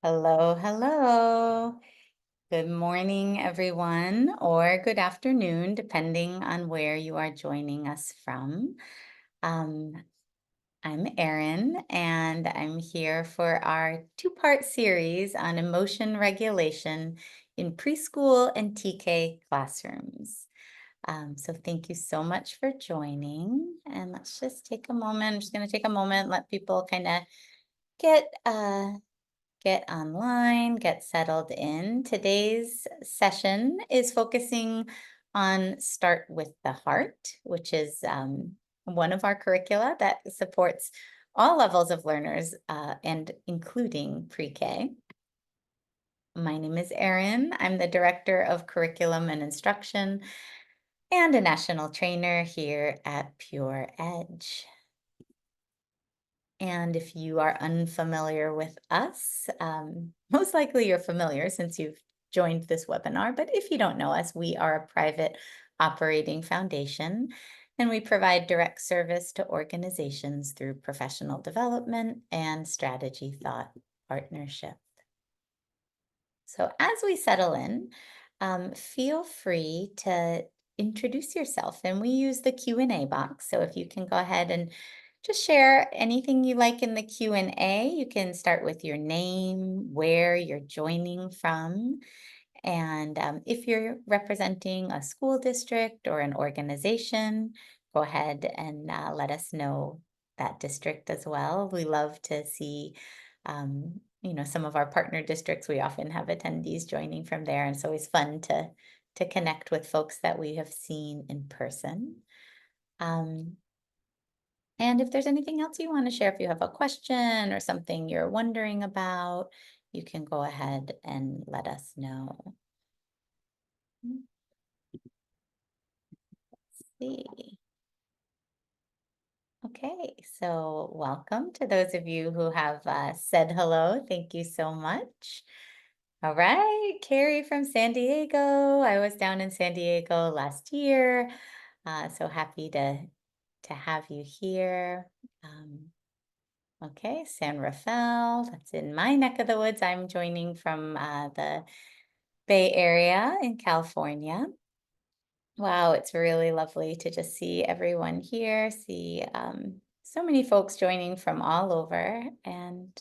Hello, hello. Good morning, everyone, or good afternoon, depending on where you are joining us from. Um, I'm Erin, and I'm here for our two-part series on emotion regulation in preschool and TK classrooms. So thank you so much for joining. And let's just take a moment. I'm just going to take a moment, let people kind of get get online, get settled in. Today's session is focusing on Start with the Heart, which is one of our curricula that supports all levels of learners and including pre-K. My name is Erin. I'm the Director of Curriculum and Instruction and a national trainer here at Pure Edge. And if you are unfamiliar with us, most likely you're familiar since you've joined this webinar. But if you don't know us, we are a private operating foundation, and we provide direct service to organizations through professional development and strategy thought partnership. So as we settle in, feel free to introduce yourself, and we use the Q&A box. So if you can go ahead and just share anything you like in the Q&A. You can start with your name, where you're joining from, and if you're representing a school district or an organization, go ahead and let us know that district as well. We love to see, some of our partner districts. We often have attendees joining from there, and it's always fun to connect with folks that we have seen in person. And if there's anything else you want to share, if you have a question or something you're wondering about, you can go ahead and let us know. Let's see. Okay, so welcome to those of you who have said hello. Thank you so much. All right, Carrie from San Diego. I was down in San Diego last year, so happy to have you here. Okay, San Rafael, that's in my neck of the woods. I'm joining from the Bay Area in California. Wow, it's really lovely to just see everyone here, see so many folks joining from all over. And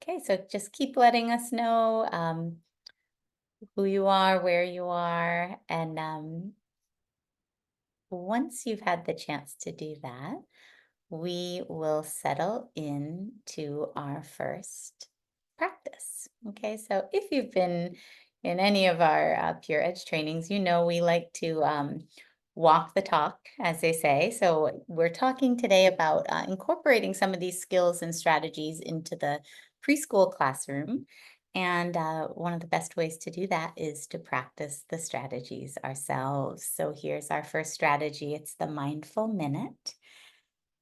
okay, so just keep letting us know who you are, where you are. And once you've had the chance to do that, we will settle into our first practice. Okay, so if you've been in any of our Pure Edge trainings, you know we like to walk the talk, as they say. So we're talking today about incorporating some of these skills and strategies into the preschool classroom. And one of the best ways to do that is to practice the strategies ourselves. So here's our first strategy. It's the mindful minute.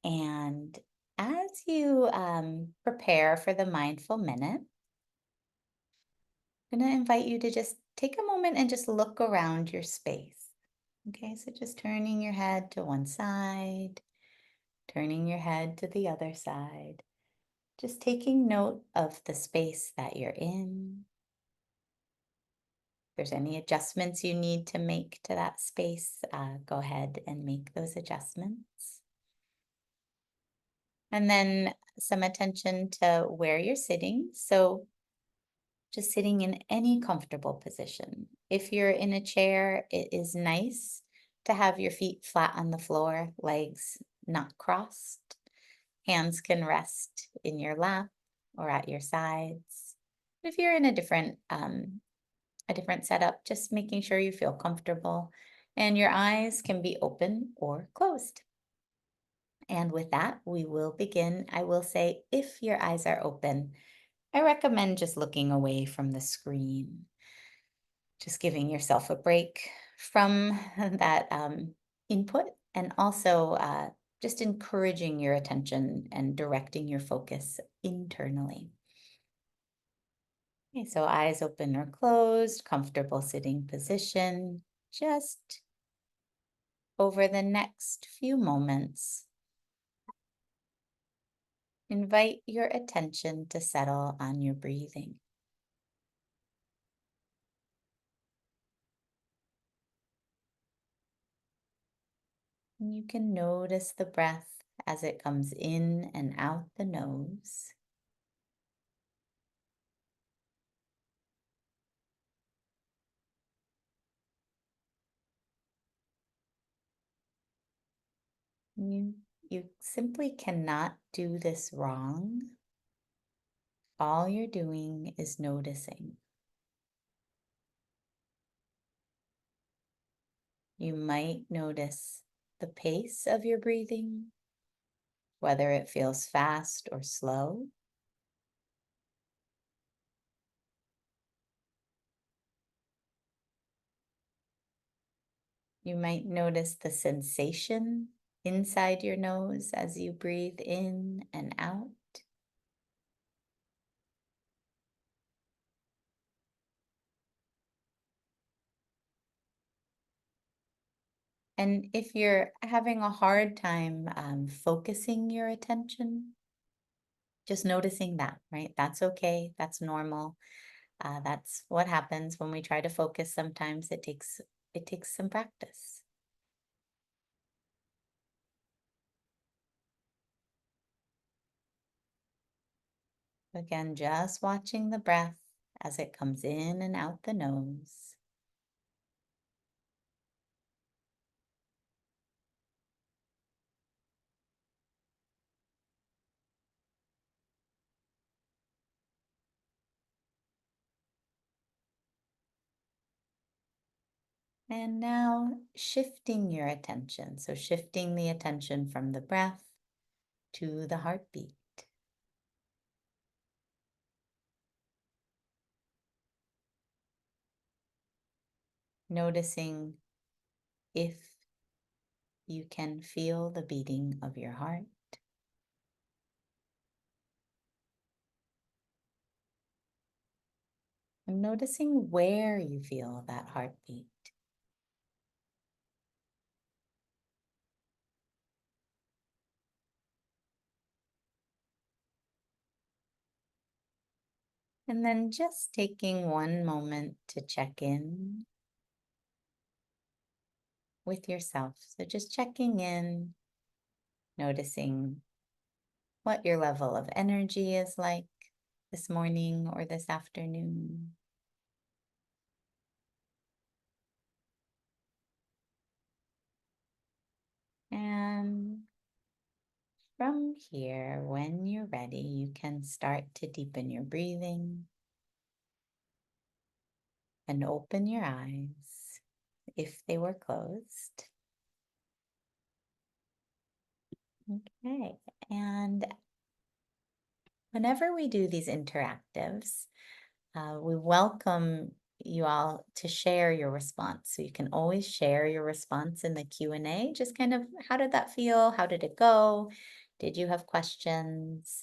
And as you prepare for the mindful minute, I'm going to invite you to just take a moment and just look around your space. Okay, so just turning your head to one side, turning your head to the other side, just taking note of the space that you're in. If there's any adjustments you need to make to that space, go ahead and make those adjustments. And then some attention to where you're sitting. So just sitting in any comfortable position. If you're in a chair, it is nice to have your feet flat on the floor, legs not crossed. Hands can rest in your lap or at your sides. If you're in a different setup, just making sure you feel comfortable and your eyes can be open or closed. And with that, we will begin. I will say, if your eyes are open, I recommend just looking away from the screen, just giving yourself a break from that input, and also just encouraging your attention and directing your focus internally. Okay, so eyes open or closed, comfortable sitting position. Just over the next few moments, invite your attention to settle on your breathing. And you can notice the breath as it comes in and out the nose. You, you simply cannot do this wrong. All you're doing is noticing. You might notice the pace of your breathing, whether it feels fast or slow. You might notice the sensation inside your nose as you breathe in and out. And if you're having a hard time focusing your attention, just noticing that, right? That's okay. That's normal. That's what happens when we try to focus. Sometimes it takes some practice. Again, just watching the breath as it comes in and out the nose. And now shifting your attention. So shifting the attention from the breath to the heartbeat. Noticing if you can feel the beating of your heart. And noticing where you feel that heartbeat. And then just taking one moment to check in with yourself. So just checking in, noticing what your level of energy is like this morning or this afternoon. And from here, when you're ready, you can start to deepen your breathing and open your eyes if they were closed. Okay, and whenever we do these interactives, we welcome you all to share your response. So you can always share your response in the Q&A, just kind of how did that feel? How did it go? Did you have questions?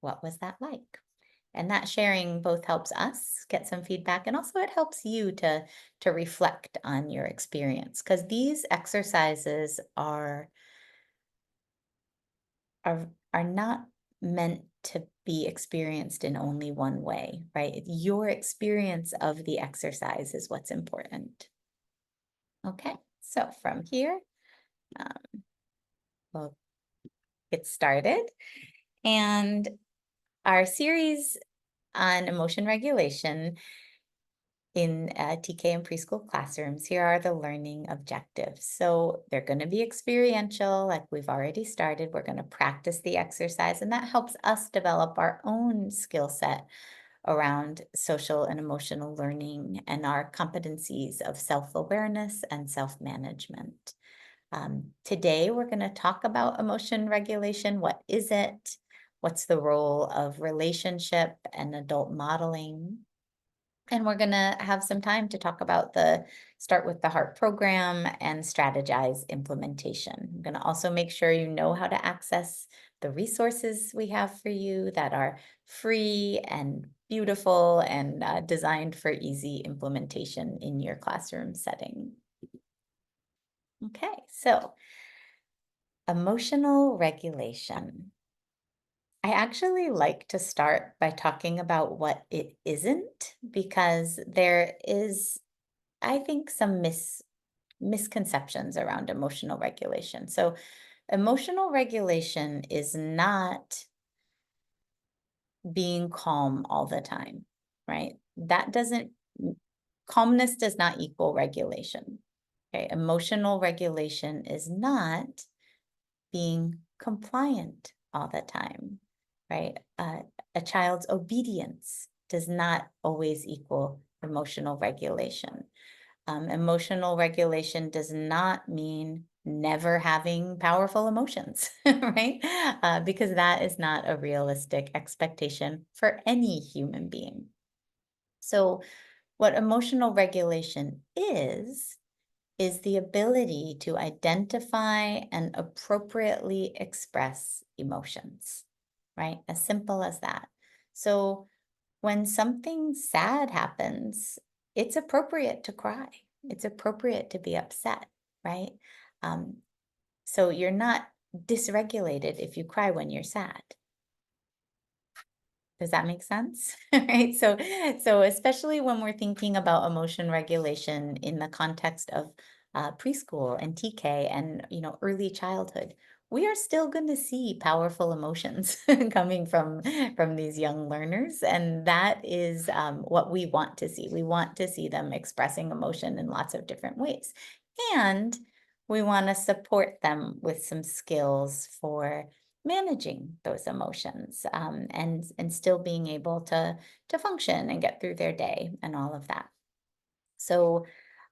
What was that like? And that sharing both helps us get some feedback and also it helps you to reflect on your experience because these exercises are not meant to be experienced in only one way, right? Your experience of the exercise is what's important. Okay, so from here, we'll get started. And our series on emotion regulation in TK and preschool classrooms, here are the learning objectives. So they're going to be experiential, like we've already started. We're going to practice the exercise, and that helps us develop our own skill set around social and emotional learning and our competencies of self-awareness and self-management. Today, we're going to talk about emotion regulation. What is it? What's the role of relationship and adult modeling? And we're going to have some time to talk about start with the HEART program and strategize implementation. I'm going to also make sure you know how to access the resources we have for you that are free and beautiful and designed for easy implementation in your classroom setting. Okay, so emotional regulation. I actually like to start by talking about what it isn't because there is, I think, some misconceptions around emotional regulation. So, emotional regulation is not being calm all the time, right? That doesn't, calmness does not equal regulation. Okay. Emotional regulation is not being compliant all the time, right? A child's obedience does not always equal emotional regulation. Emotional regulation does not mean never having powerful emotions, right? Because that is not a realistic expectation for any human being. So, what emotional regulation is the ability to identify and appropriately express emotions, right? As simple as that. So, when something sad happens, it's appropriate to cry. It's appropriate to be upset, right? Um, so you're not dysregulated if you cry when you're sad. Does that make sense? Right? So especially when we're thinking about emotion regulation in the context of preschool and TK and early childhood, we are still going to see powerful emotions coming from these young learners, and that is what we want to see. We want to see them expressing emotion in lots of different ways, and we want to support them with some skills for managing those emotions, and still being able to function and get through their day and all of that. So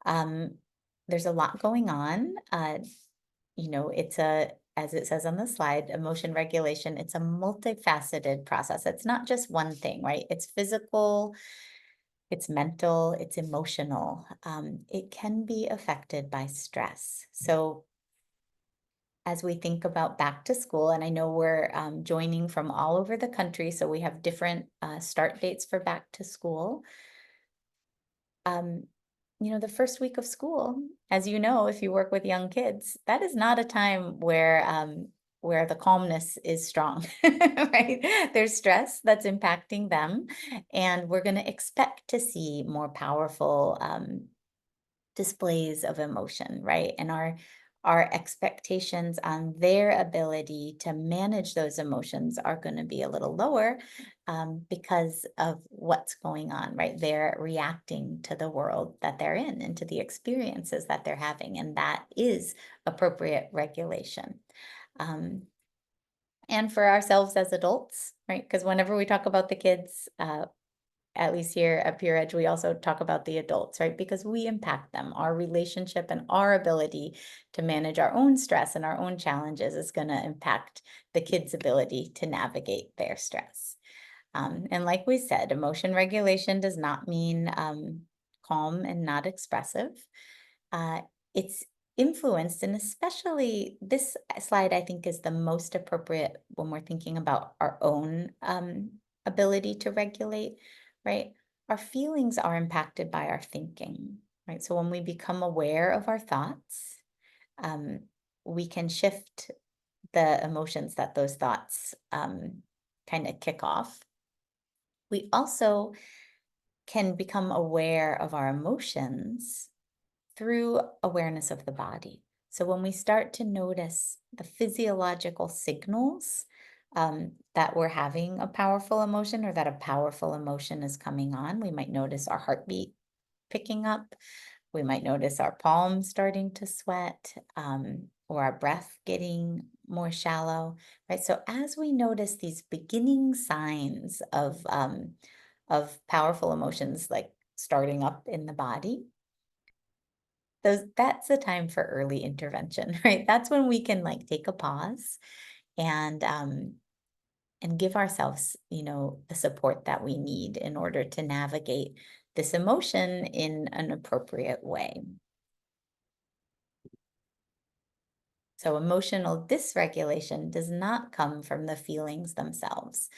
um, there's a lot going on. It's a, as it says on the slide, emotion regulation. It's a multifaceted process. It's not just one thing, right? It's physical, it's mental, it's emotional. It can be affected by stress. So as we think about back to school, and I know we're joining from all over the country, so we have different start dates for back to school. Um, the first week of school, as you know, if you work with young kids, that is not a time where the calmness is strong, right? There's stress that's impacting them, and we're going to expect to see more powerful displays of emotion, right? And our expectations on their ability to manage those emotions are going to be a little lower because of what's going on, right? They're reacting to the world that they're in and to the experiences that they're having, and that is appropriate regulation. Um, and for ourselves as adults, right? Because whenever we talk about the kids, at least here at Peer Edge, we also talk about the adults, right? Because we impact them. Our relationship and our ability to manage our own stress and our own challenges is going to impact the kids' ability to navigate their stress. And like we said, emotion regulation does not mean calm and not expressive. Uh, it's influenced, and especially this slide, I think, is the most appropriate when we're thinking about our own ability to regulate, right? Our feelings are impacted by our thinking, right? So when we become aware of our thoughts, um, we can shift the emotions that those thoughts kind of kick off. We also can become aware of our emotions through awareness of the body. So when we start to notice the physiological signals that we're having a powerful emotion, or that a powerful emotion is coming on, we might notice our heartbeat picking up. We might notice our palms starting to sweat, or our breath getting more shallow, right? So as we notice these beginning signs of powerful emotions like starting up in the body, that's the time for early intervention, right? That's when we can like take a pause and give ourselves, the support that we need in order to navigate this emotion in an appropriate way. So emotional dysregulation does not come from the feelings themselves.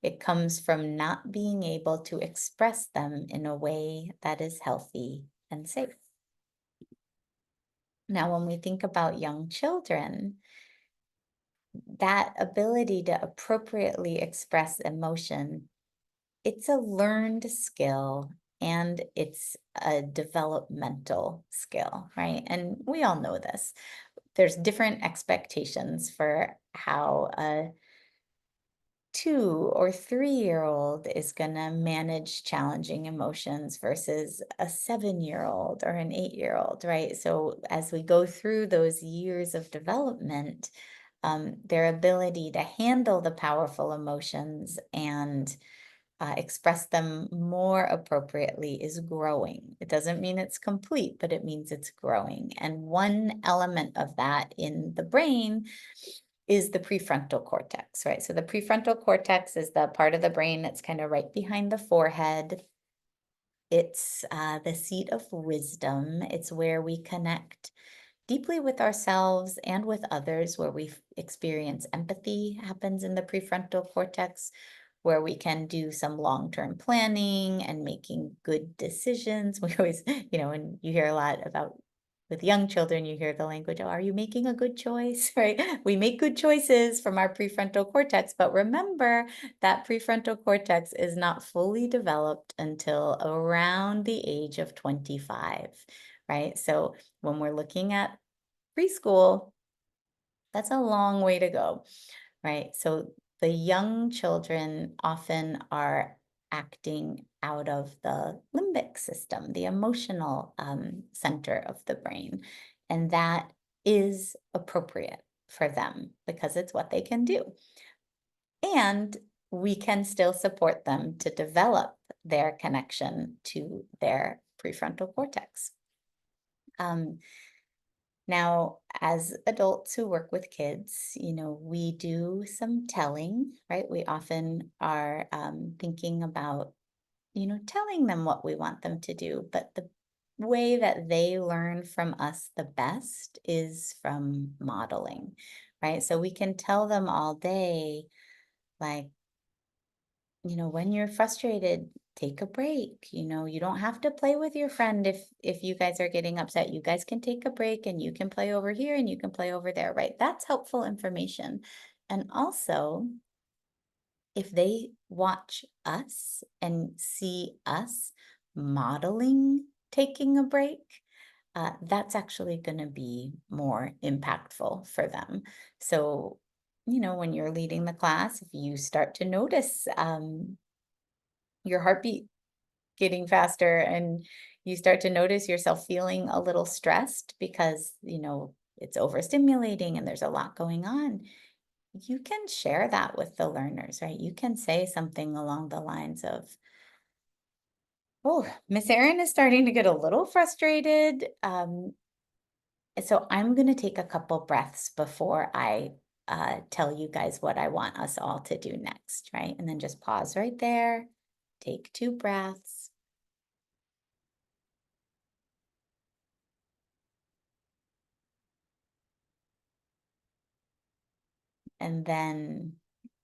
It comes from not being able to express them in a way that is healthy and safe. Now, when we think about young children, that ability to appropriately express emotion, it's a learned skill, and it's a developmental skill, right? And we all know this. There's different expectations for how a 2 or 3-year-old is going to manage challenging emotions versus a 7-year-old or an 8-year-old, right? So, as we go through those years of development, their ability to handle the powerful emotions and express them more appropriately is growing. It doesn't mean it's complete, but it means it's growing. And one element of that in the brain is the prefrontal cortex, right? So the prefrontal cortex is the part of the brain that's kind of right behind the forehead. It's the seat of wisdom. It's where we connect deeply with ourselves and with others, where we experience empathy happens in the prefrontal cortex, where we can do some long-term planning and making good decisions. We always, and you hear a lot about with young children, you hear the language, oh, are you making a good choice? Right? We make good choices from our prefrontal cortex, but remember that prefrontal cortex is not fully developed until around the age of 25, right? So when we're looking at preschool, that's a long way to go, right? So the young children often are acting out of the limbic system, the emotional center of the brain. And that is appropriate for them because it's what they can do. And we can still support them to develop their connection to their prefrontal cortex. Um, Now, as adults who work with kids, we do some telling, right? We often are thinking about, telling them what we want them to do. But the way that they learn from us the best is from modeling, right? So we can tell them all day, like, when you're frustrated, take a break. You don't have to play with your friend if you guys are getting upset. You guys can take a break and you can play over here and you can play over there, right? That's helpful information. And also, if they watch us and see us modeling taking a break, that's actually going to be more impactful for them. So, when you're leading the class, if you start to notice your heartbeat getting faster and you start to notice yourself feeling a little stressed because, it's overstimulating and there's a lot going on, you can share that with the learners, right? You can say something along the lines of, oh, Miss Erin is starting to get a little frustrated. So I'm going to take a couple breaths before I tell you guys what I want us all to do next, right? And then just pause right there, take 2 breaths. And then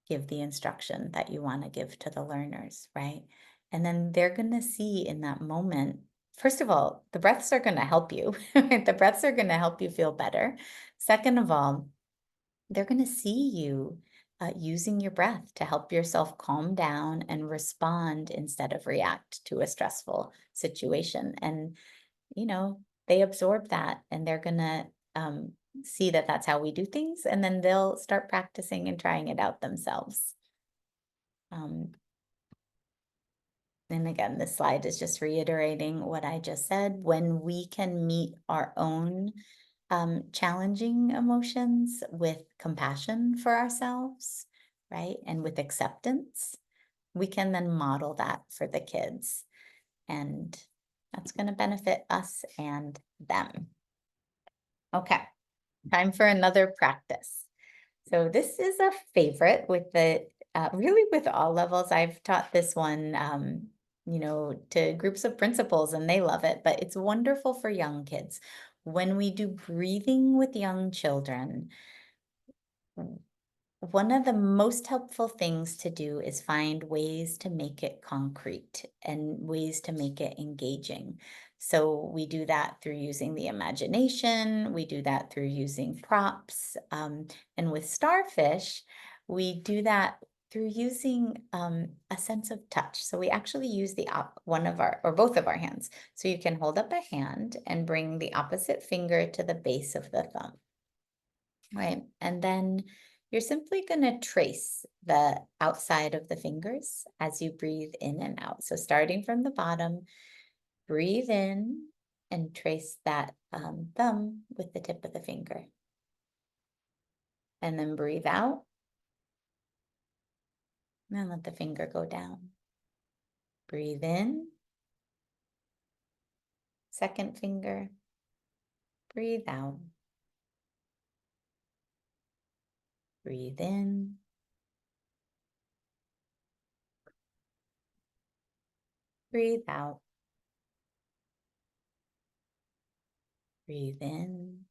give the instruction that you want to give to the learners, right? And then they're going to see in that moment, first of all, the breaths are going to help you. The breaths are going to help you feel better. Second of all, they're going to see you using your breath to help yourself calm down and respond instead of react to a stressful situation. And, they absorb that and they're going to see that that's how we do things. And then they'll start practicing and trying it out themselves. Um, and again, this slide is just reiterating what I just said. When we can meet our own challenging emotions with compassion for ourselves, right? And with acceptance, we can then model that for the kids. And that's going to benefit us and them. Okay, time for another practice. So this is a favorite with really with all levels. I've taught this one, to groups of principals and they love it, but it's wonderful for young kids. When we do breathing with young children, one of the most helpful things to do is find ways to make it concrete and ways to make it engaging. So we do that through using the imagination, we do that through using props. And with starfish, we do that through using a sense of touch. So we actually use the one of our or both of our hands. So you can hold up a hand and bring the opposite finger to the base of the thumb, right? And then you're simply going to trace the outside of the fingers as you breathe in and out. So starting from the bottom, breathe in and trace that thumb with the tip of the finger. And then breathe out and let the finger go down. Breathe in, second finger, breathe out. Breathe in, breathe out. Breathe in,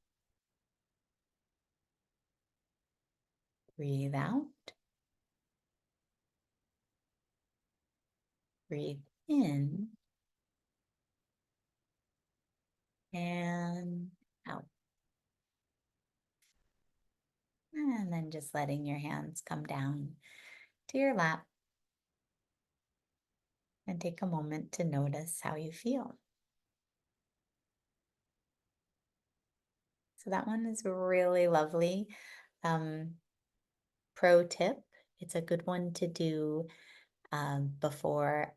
breathe out. Breathe in and out. And then just letting your hands come down to your lap and take a moment to notice how you feel. So that one is really lovely. Um, Pro tip, it's a good one to do before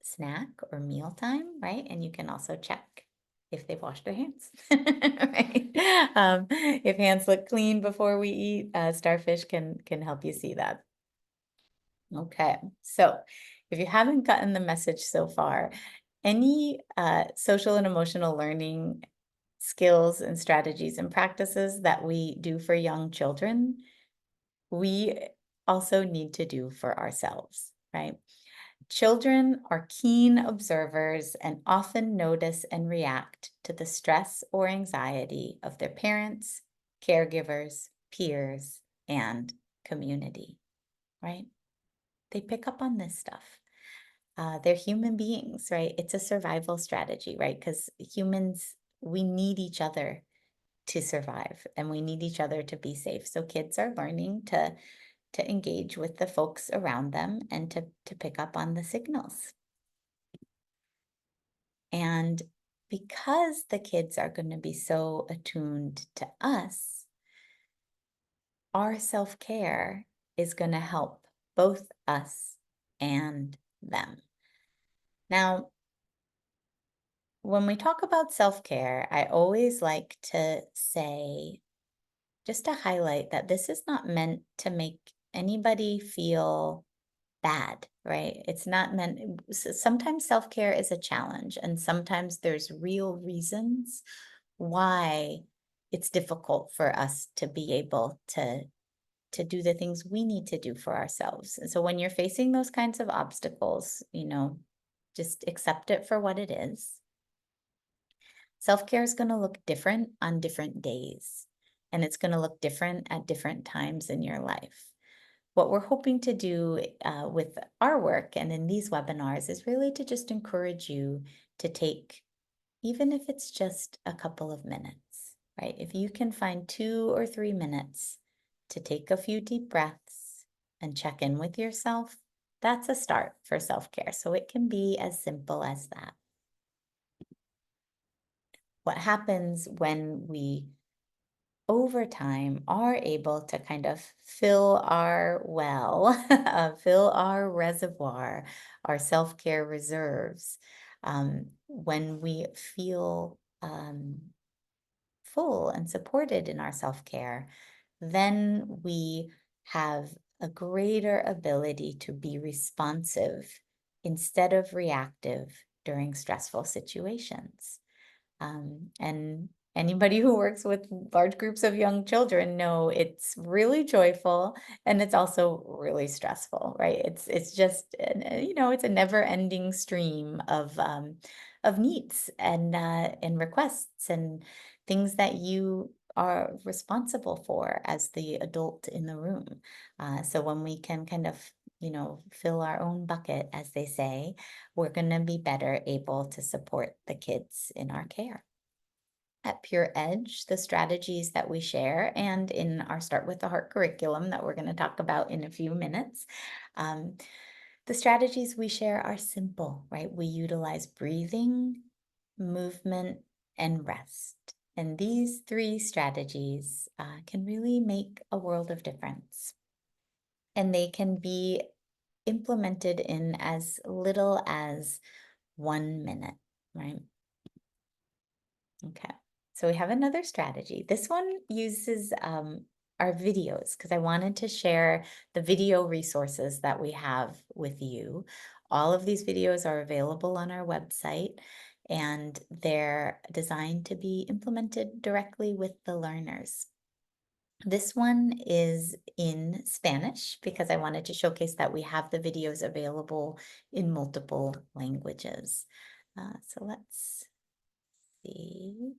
snack or mealtime, right? And you can also check if they've washed their hands, right? If hands look clean before we eat, Starfish can help you see that. Okay, so if you haven't gotten the message so far, any social and emotional learning skills and strategies and practices that we do for young children, we also need to do for ourselves, right? Children are keen observers and often notice and react to the stress or anxiety of their parents, caregivers, peers, and community, right? They pick up on this stuff. They're human beings, right? It's a survival strategy, right? Because humans, we need each other to survive and we need each other to be safe. So kids are learning to engage with the folks around them and to pick up on the signals. And because the kids are going to be so attuned to us, our self-care is going to help both us and them. Now, when we talk about self-care, I always like to say, just to highlight that this is not meant to make anybody feel bad, right? It's not meant, sometimes self-care is a challenge, and sometimes there's real reasons why it's difficult for us to be able to do the things we need to do for ourselves. And so when you're facing those kinds of obstacles, just accept it for what it is. Self-care is going to look different on different days, and it's going to look different at different times in your life. What we're hoping to do with our work and in these webinars is really to just encourage you to take, even if it's just a couple of minutes, right? If you can find 2 or 3 minutes to take a few deep breaths and check in with yourself, that's a start for self-care. So it can be as simple as that. What happens when we over time are able to kind of fill our well, fill our reservoir, our self-care reserves, when we feel full and supported in our self-care, then we have a greater ability to be responsive instead of reactive during stressful situations. And anybody who works with large groups of young children know it's really joyful and it's also really stressful, right? It's just it's a never-ending stream of needs and requests and things that you are responsible for as the adult in the room. So when we can kind of fill our own bucket, as they say, we're going to be better able to support the kids in our care. At Pure Edge, the strategies that we share, and in our Start with the Heart curriculum that we're going to talk about in a few minutes, um, the strategies we share are simple, right? We utilize breathing, movement, and rest. And these three strategies can really make a world of difference. And they can be implemented in as little as 1 minute, right? Okay, so we have another strategy. This one uses our videos because I wanted to share the video resources that we have with you. All of these videos are available on our website and they're designed to be implemented directly with the learners. This one is in Spanish because I wanted to showcase that we have the videos available in multiple languages. So let's see.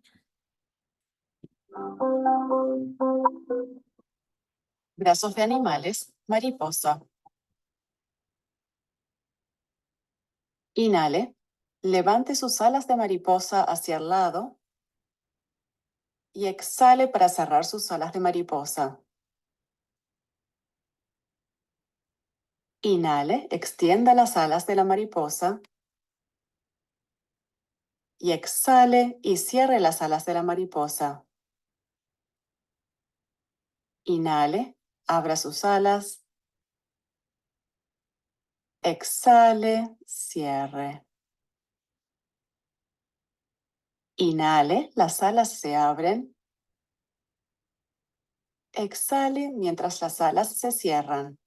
Brazos de animales, mariposa. Inhale, levante sus alas de mariposa hacia el lado y exhale para cerrar sus alas de mariposa. Inhale, extienda las alas de la mariposa y exhale y cierre las alas de la mariposa. Inhale, abra sus alas, exhale, cierre. Inhale, las alas se abren. Exhale mientras las alas se cierran.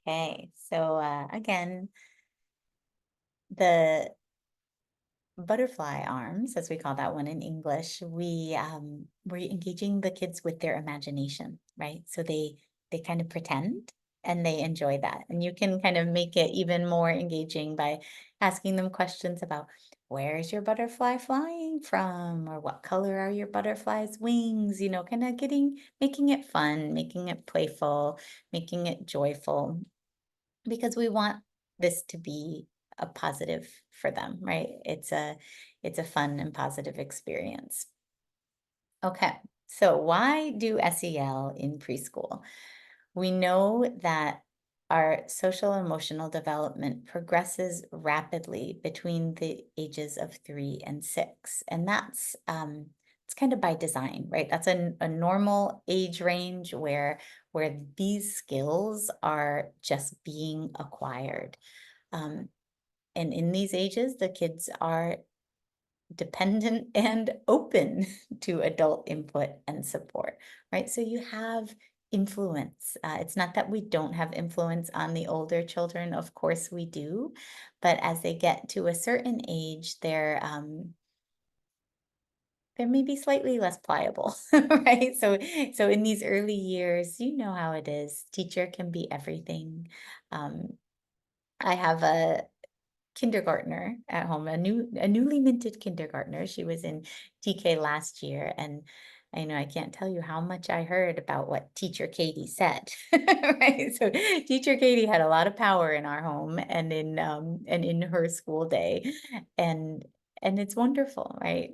Okay, so again, the butterfly arms, as we call that one in English, we're engaging the kids with their imagination, right? So they kind of pretend and they enjoy that. And you can kind of make it even more engaging by asking them questions about where is your butterfly flying from, or what color are your butterfly's wings, kind of making it fun, making it playful, making it joyful, because we want this to be a positive for them, right? It's a fun and positive experience. Okay, so why do SEL in preschool? We know that our social emotional development progresses rapidly between the ages of 3 and 6, and that's it's kind of by design, right? That's a normal age range where these skills are just being acquired. Um, and in these ages, the kids are dependent and open to adult input and support, right? So you have influence. It's not that we don't have influence on the older children, of course we do, but as they get to a certain age, they're maybe slightly less pliable, right? So in these early years, you know how it is. Teacher can be everything. Um, I have a kindergartner at home, a newly minted kindergartner. She was in TK last year, and I know I can't tell you how much I heard about what Teacher Katie said. Right? So Teacher Katie had a lot of power in our home and in her school day, and and it's wonderful, right?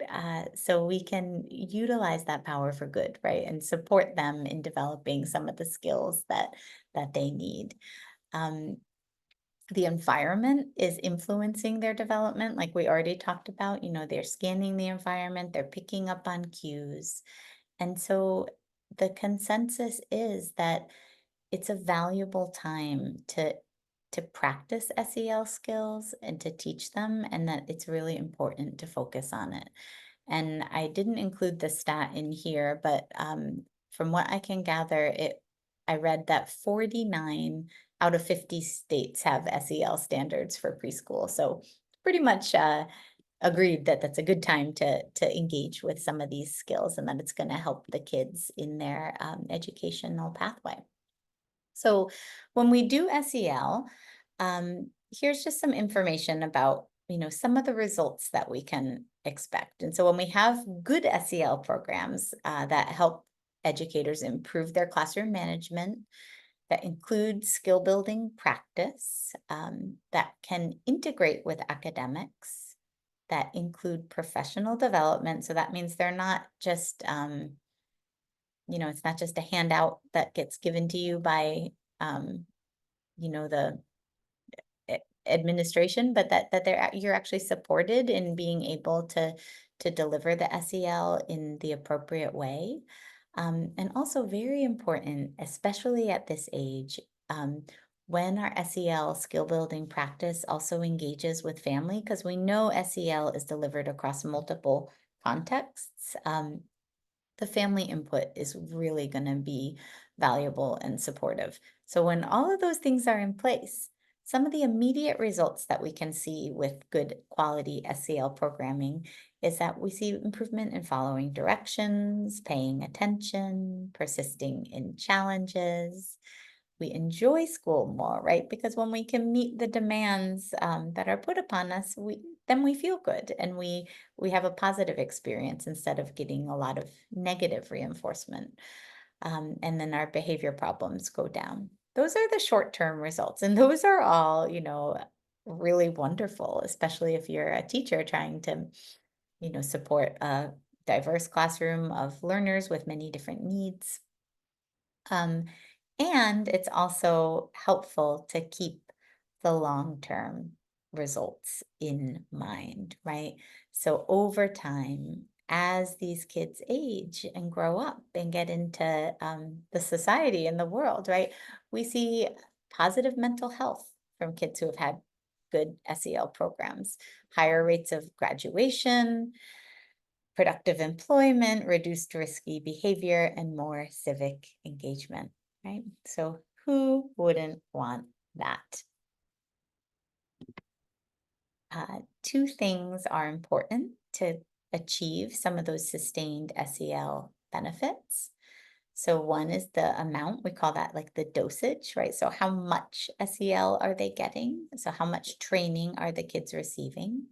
So we can utilize that power for good, right, and support them in developing some of the skills that they need. Um, the environment is influencing their development, like we already talked about. They're scanning the environment, they're picking up on cues. And so the consensus is that it's a valuable time to practice SEL skills and to teach them, and that it's really important to focus on it. And I didn't include the stat in here, but from what I can gather, I read that 49 out of 50 states have SEL standards for preschool. So pretty much agreed that that's a good time to engage with some of these skills, and that it's going to help the kids in their educational pathway. So when we do SEL, here's just some information about some of the results that we can expect. And so when we have good SEL programs that help educators improve their classroom management, that include skill building practice, that can integrate with academics, that include professional development. So that means they're not just, it's not just a handout that gets given to you by, the administration, but that you're actually supported in being able to deliver the SEL in the appropriate way. And also very important, especially at this age, when our SEL skill building practice also engages with family, because we know SEL is delivered across multiple contexts. The family input is really going to be valuable and supportive. So when all of those things are in place, some of the immediate results that we can see with good quality SEL programming is that we see improvement in following directions, paying attention, persisting in challenges. We enjoy school more, right? Because when we can meet the demands that are put upon us, then we feel good and we have a positive experience instead of getting a lot of negative reinforcement. And then our behavior problems go down. Those are the short-term results, and those are all, really wonderful, especially if you're a teacher trying to, support a diverse classroom of learners with many different needs. Um, and it's also helpful to keep the long-term results in mind, right? So over time, as these kids age and grow up and get into the society and the world, right, we see positive mental health from kids who have had good SEL programs, higher rates of graduation, productive employment, reduced risky behavior, and more civic engagement, right? So who wouldn't want that? Two things are important to achieve some of those sustained SEL benefits. So one is the amount, we call that like the dosage, right? So how much SEL are they getting? So how much training are the kids receiving?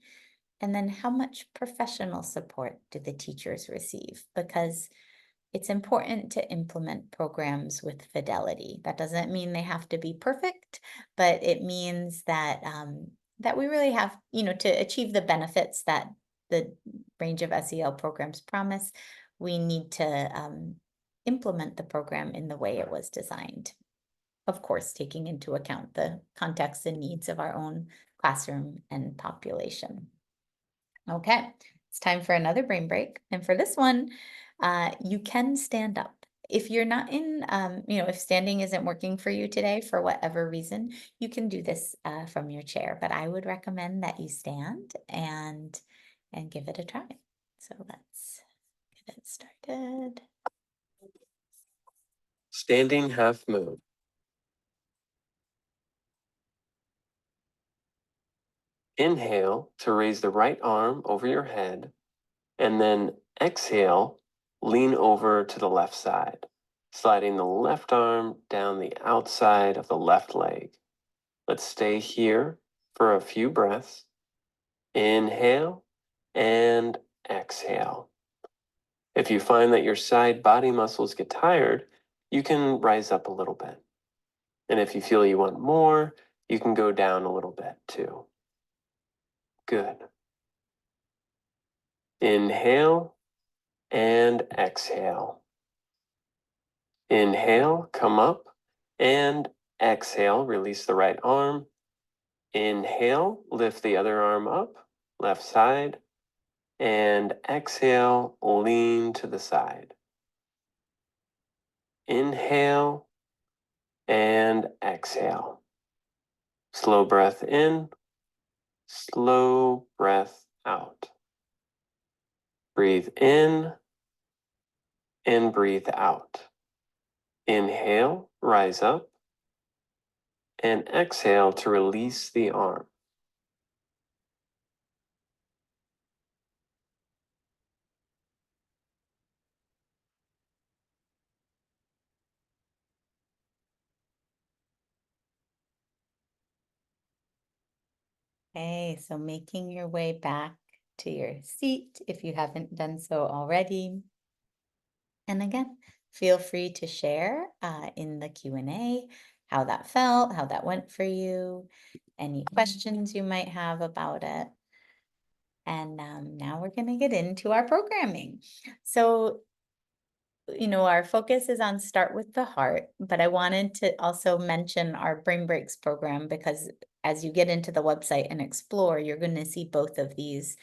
And then how much professional support do the teachers receive? Because it's important to implement programs with fidelity. That doesn't mean they have to be perfect, but it means that that we really have, to achieve the benefits that the range of SEL programs promise, we need to implement the program in the way it was designed. Of course, taking into account the context and needs of our own classroom and population. Okay, it's time for another brain break. And for this one, you can stand up. If you're not in, if standing isn't working for you today for whatever reason, you can do this from your chair. But I would recommend that you stand and give it a try. So let's get it started. Standing half moon. Inhale to raise the right arm over your head, and then exhale, lean over to the left side, sliding the left arm down the outside of the left leg. Let's stay here for a few breaths. Inhale and exhale. If you find that your side body muscles get tired, you can rise up a little bit. And if you feel you want more, you can go down a little bit too. Good. Inhale and exhale. Inhale, come up, and exhale, release the right arm. Inhale, lift the other arm up, left side, and exhale, lean to the side. Inhale and exhale. Slow breath in, slow breath out. Breathe in and breathe out. Inhale, rise up, and exhale to release the arm. Okay, so making your way back to your seat if you haven't done so already. And again, feel free to share in the Q&A how that felt, how that went for you, any questions you might have about it. And now we're going to get into our programming. So, our focus is on Start with the Heart, but I wanted to also mention our Brain Breaks program because as you get into the website and explore, you're going to see both of these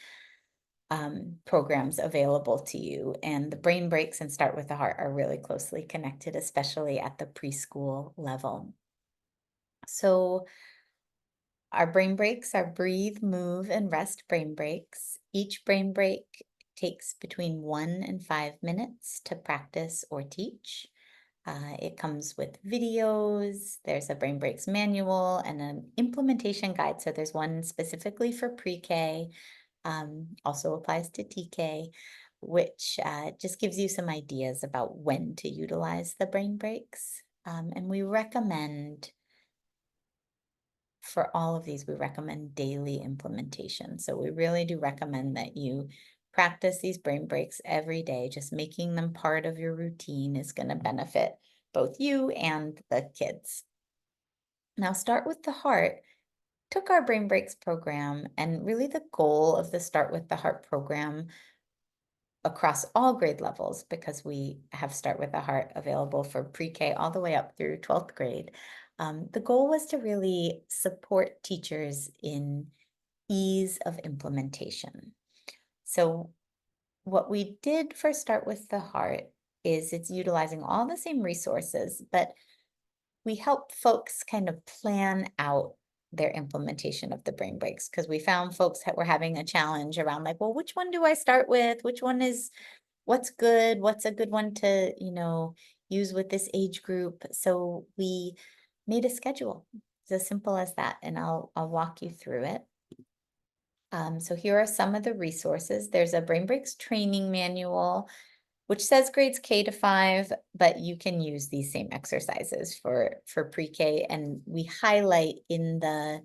programs available to you. And the Brain Breaks and Start with the Heart are really closely connected, especially at the preschool level. So our brain breaks are breathe, move, and rest brain breaks. Each brain break takes between 1 and 5 minutes to practice or teach. It comes with videos, there's a brain breaks manual and an implementation guide. So there's one specifically for pre-K, also applies to TK, which just gives you some ideas about when to utilize the brain breaks. And we recommend, for all of these, we recommend daily implementation. So we really do recommend that you practice these brain breaks every day. Just making them part of your routine is going to benefit both you and the kids. Now, Start with the Heart took our Brain Breaks program, and really the goal of the Start with the Heart program across all grade levels, because we have Start with the Heart available for pre-K all the way up through 12th grade. The goal was to really support teachers in ease of implementation. So what we did for Start with the Heart is it's utilizing all the same resources, but we help folks kind of plan out their implementation of the brain breaks, because we found folks were having a challenge around like, well, which one do I start with? Which one is what's good? What's a good one to, use with this age group? So we made a schedule. It's as simple as that, and I'll walk you through it. So here are some of the resources. There's a Brain Breaks training manual, which says grades K to 5, but you can use these same exercises for pre-K. And we highlight in the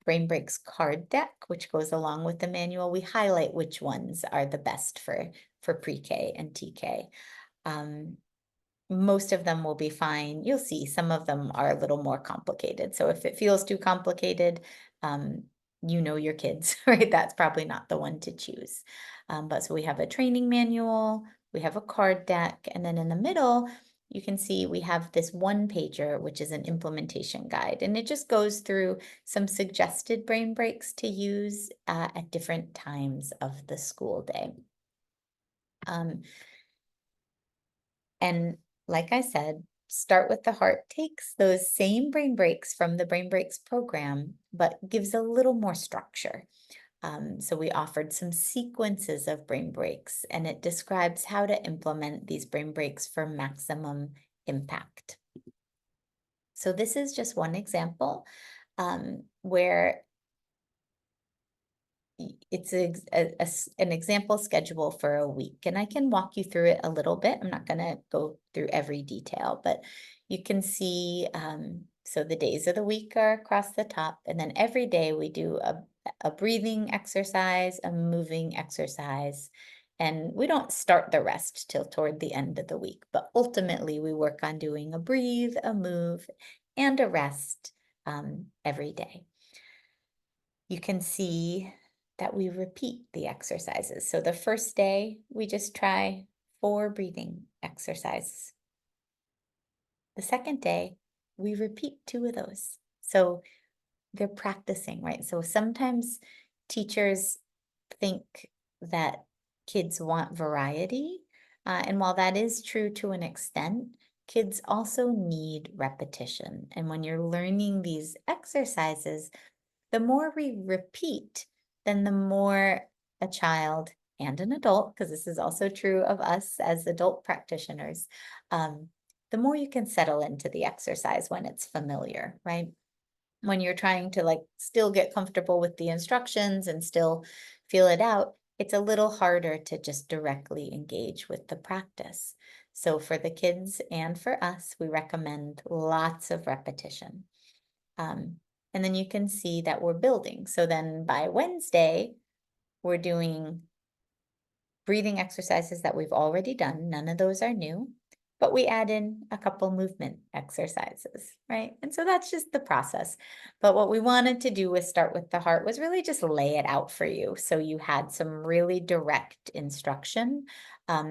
Brain Breaks card deck, which goes along with the manual, we highlight which ones are the best for pre-K and TK. Most of them will be fine. You'll see some of them are a little more complicated. So if it feels too complicated, your kids, right? That's probably not the one to choose. But so we have a training manual, we have a card deck, and then in the middle, you can see we have this one pager, which is an implementation guide. And it just goes through some suggested brain breaks to use at different times of the school day. And like I said, Start with the Heart takes those same brain breaks from the Brain Breaks program, but gives a little more structure. So we offered some sequences of brain breaks, and it describes how to implement these brain breaks for maximum impact. So this is just one example where it's an example schedule for a week, and I can walk you through it a little bit. I'm not going to go through every detail, but you can see, so the days of the week are across the top, and then every day we do a breathing exercise, a moving exercise, and we don't start the rest till toward the end of the week, but ultimately we work on doing a breathe, a move, and a rest every day. You can see that we repeat the exercises. So the first day, we just try 4 breathing exercises. The second day, we repeat 2 of those. So they're practicing, right? So sometimes teachers think that kids want variety. And while that is true to an extent, kids also need repetition. And when you're learning these exercises, the more we repeat, then the more a child and an adult, because this is also true of us as adult practitioners, the more you can settle into the exercise when it's familiar, right? When you're trying to still get comfortable with the instructions and still feel it out, it's a little harder to just directly engage with the practice. So for the kids and for us, we recommend lots of repetition. And then you can see that we're building. So then by Wednesday, we're doing breathing exercises that we've already done. None of those are new, but we add in a couple movement exercises, right? And so that's just the process. But what we wanted to do with Start with the Heart was really just lay it out for you. So you had some really direct instruction.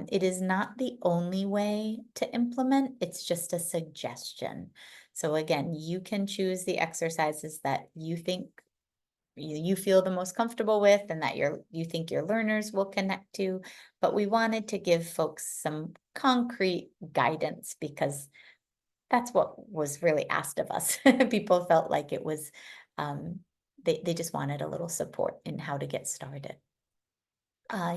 It is not the only way to implement, it's just a suggestion. So again, you can choose the exercises that you think you feel the most comfortable with and that you think your learners will connect to. But we wanted to give folks some concrete guidance because that's what was really asked of us. People felt like it was, they just wanted a little support in how to get started.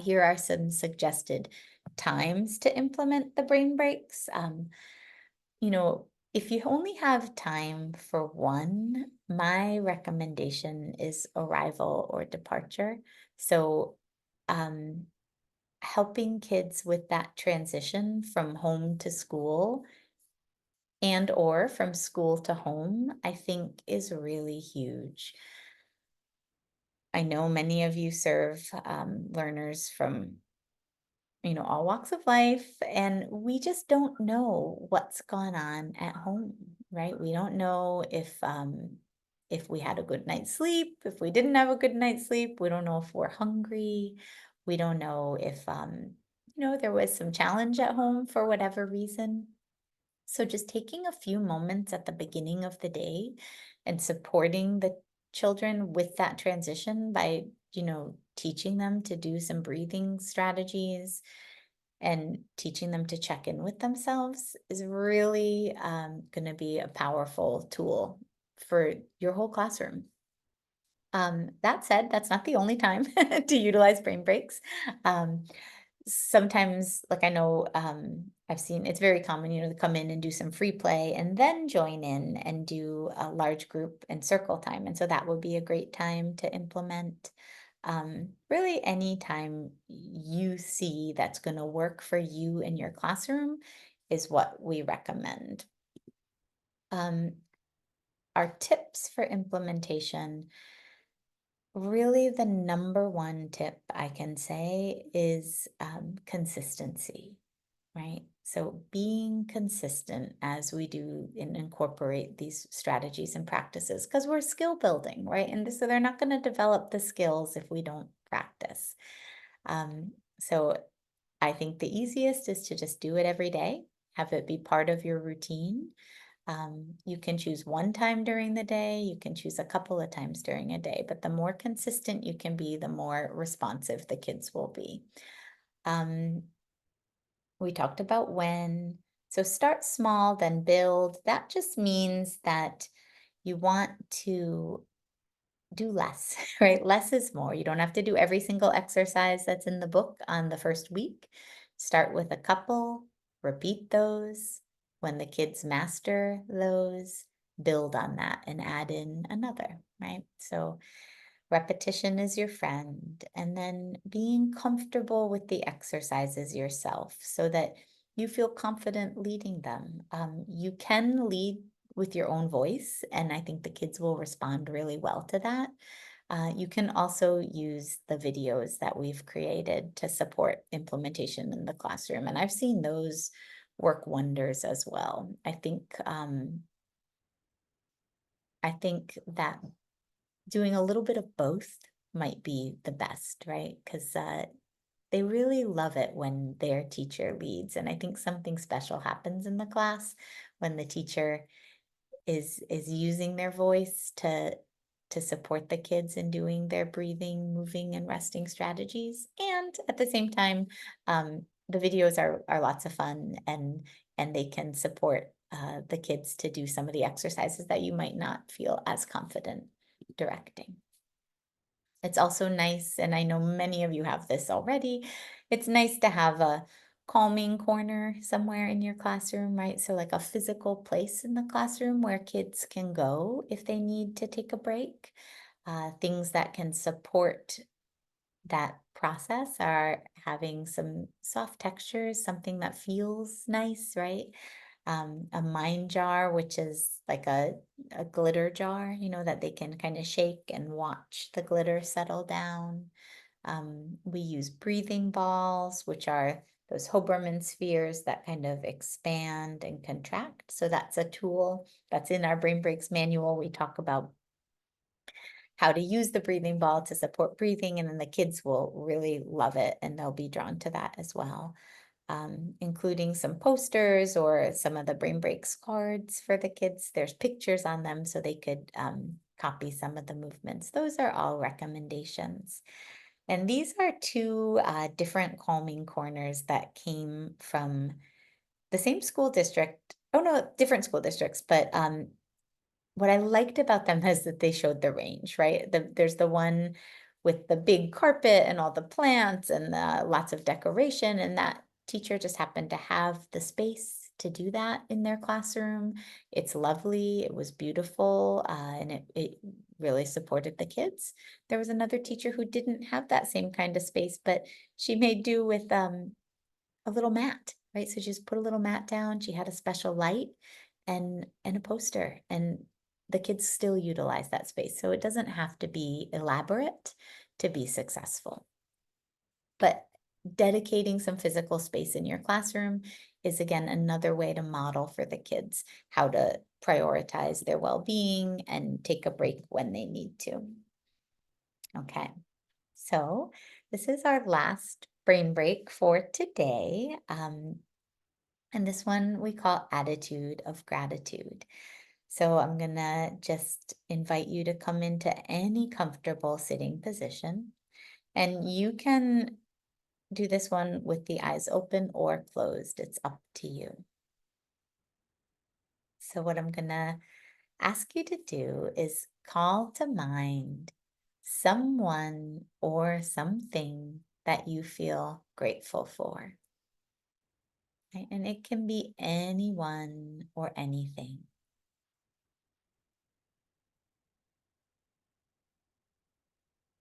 Here are some suggested times to implement the brain breaks. You know, if you only have time for one, my recommendation is arrival or departure. So, um, helping kids with that transition from home to school and or from school to home, I think is really huge. I know many of you serve learners from all walks of life, and we just don't know what's gone on at home, right? We don't know if we had a good night's sleep, if we didn't have a good night's sleep. We don't know if we're hungry. We don't know if there was some challenge at home for whatever reason. So just taking a few moments at the beginning of the day and supporting the children with that transition by, teaching them to do some breathing strategies and teaching them to check in with themselves is really going to be a powerful tool for your whole classroom. That said, that's not the only time to utilize brain breaks. Um, Sometimes, like I know, I've seen it's very common, to come in and do some free play and then join in and do a large group and circle time. And so that would be a great time to implement. Really, any time you see that's going to work for you in your classroom is what we recommend. Um, our tips for implementation. Really, the number one tip I can say is consistency, right? So being consistent as we do and incorporate these strategies and practices, because we're skill building, right? And so they're not going to develop the skills if we don't practice. So I think the easiest is to just do it every day, have it be part of your routine. You can choose one time during the day, you can choose a couple of times during a day, but the more consistent you can be, the more responsive the kids will be. We talked about when. So start small, then build. That just means that you want to do less, right? Less is more. You don't have to do every single exercise that's in the book on the first week. Start with a couple, repeat those. When the kids master those, build on that and add in another, right? So repetition is your friend. And then being comfortable with the exercises yourself so that you feel confident leading them. You can lead with your own voice, and I think the kids will respond really well to that. You can also use the videos that we've created to support implementation in the classroom, and I've seen those work wonders as well. I think that doing a little bit of both might be the best, right? Because they really love it when their teacher leads, and I think something special happens in the class when the teacher is using their voice to support the kids in doing their breathing, moving, and resting strategies. And at the same time, the videos are lots of fun and they can support the kids to do some of the exercises that you might not feel as confident directing. It's also nice, and I know many of you have this already, it's nice to have a calming corner somewhere in your classroom, right? So like a physical place in the classroom where kids can go if they need to take a break. Things that can support that process are having some soft textures, something that feels nice, right? A mind jar, which is like a glitter jar, that they can kind of shake and watch the glitter settle down. We use breathing balls, which are those Hoberman spheres that kind of expand and contract. So that's a tool that's in our Brain Breaks manual. We talk about how to use the breathing ball to support breathing, and then the kids will really love it and they'll be drawn to that as well. Including some posters or some of the Brain Breaks cards for the kids. There's pictures on them so they could copy some of the movements. Those are all recommendations. And these are two different calming corners that came from the same school district. Oh no, different school districts, but what I liked about them is that they showed the range, right? There's the one with the big carpet and all the plants and lots of decoration, and that teacher just happened to have the space to do that in their classroom. It's lovely, it was beautiful, and it really supported the kids. There was another teacher who didn't have that same kind of space, but she made do with a little mat, right? So she just put a little mat down. She had a special light and a poster, and the kids still utilize that space. So it doesn't have to be elaborate to be successful. But dedicating some physical space in your classroom is, again, another way to model for the kids how to prioritize their well-being and take a break when they need to. Okay, so this is our last brain break for today. And this one we call attitude of gratitude. So I'm gonna just invite you to come into any comfortable sitting position. And you can do this one with the eyes open or closed. It's up to you. So what I'm gonna ask you to do is call to mind someone or something that you feel grateful for. Right? And it can be anyone or anything.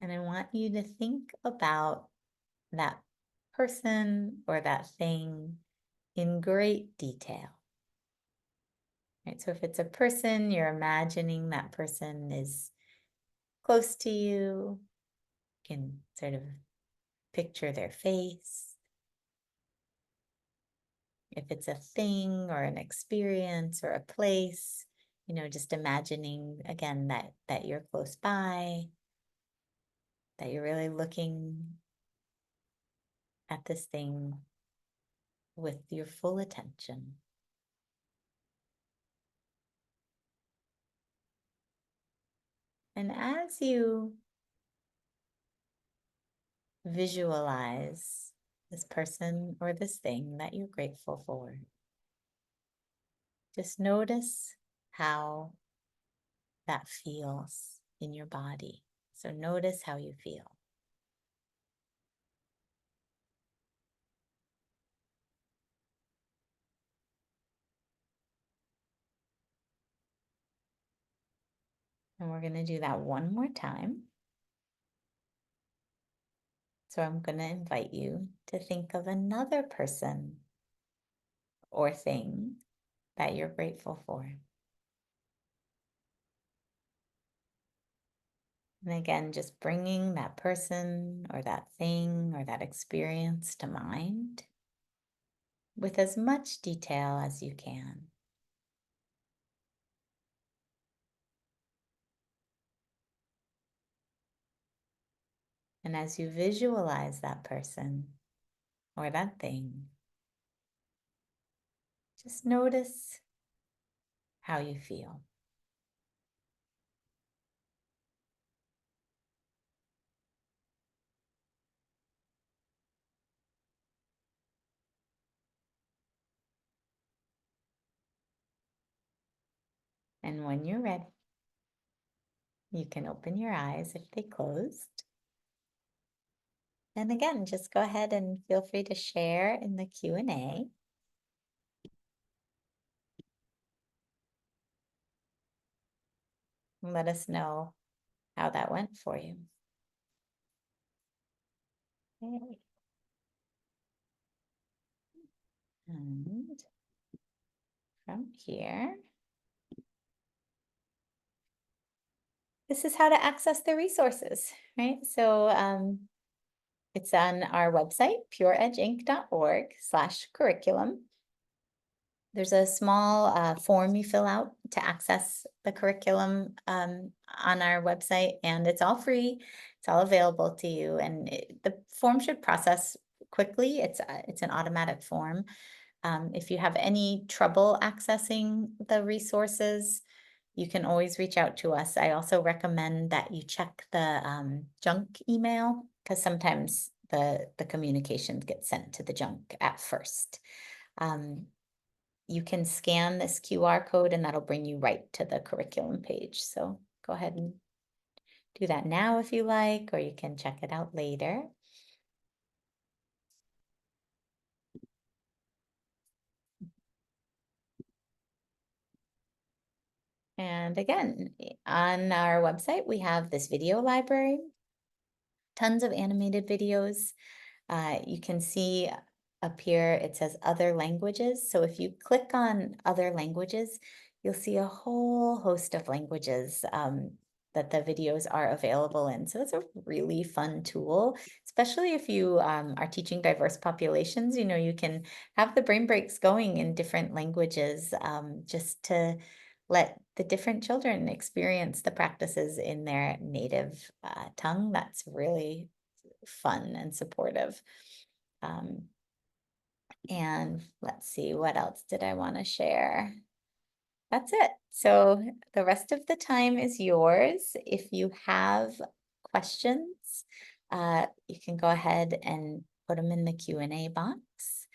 And I want you to think about that person or that thing in great detail. Right? So if it's a person, you're imagining that person is close to you. You can sort of picture their face. If it's a thing or an experience or a place, just imagining again that you're close by, that you're really looking at this thing with your full attention. And as you visualize this person or this thing that you're grateful for, just notice how that feels in your body. So notice how you feel. And we're going to do that one more time. So I'm going to invite you to think of another person or thing that you're grateful for. And again, just bringing that person or that thing or that experience to mind with as much detail as you can. And as you visualize that person or that thing, just notice how you feel. And when you're ready, you can open your eyes if they closed. And again, just go ahead and feel free to share in the Q&A. And let us know how that went for you. Okay. And from here. This is how to access the resources, right? So it's on our website, pureedgeinc.org/curriculum. There's a small form you fill out to access the curriculum on our website, and it's all free. It's all available to you, and the form should process quickly. It's an automatic form. If you have any trouble accessing the resources, you can always reach out to us. I also recommend that you check the junk email, because sometimes the communications get sent to the junk at first. You can scan this QR code and that'll bring you right to the curriculum page. So go ahead and do that now if you like, or you can check it out later. And again, on our website, we have this video library, tons of animated videos. You can see up here, it says other languages. So if you click on other languages, you'll see a whole host of languages that the videos are available in. So it's a really fun tool, especially if you are teaching diverse populations. You know, you can have the brain breaks going in different languages just to let the different children experience the practices in their native tongue. That's really fun and supportive. And let's see, what else did I want to share? That's it. So the rest of the time is yours. If you have questions, you can go ahead and put them in the Q&A box.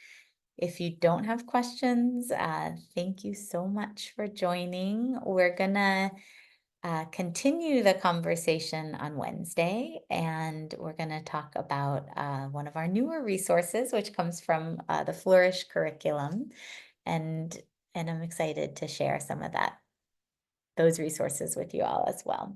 If you don't have questions, thank you so much for joining. We're gonna continue the conversation on Wednesday, and we're going to talk about one of our newer resources, which comes from the Flourish curriculum, and I'm excited to share some of those resources with you all as well.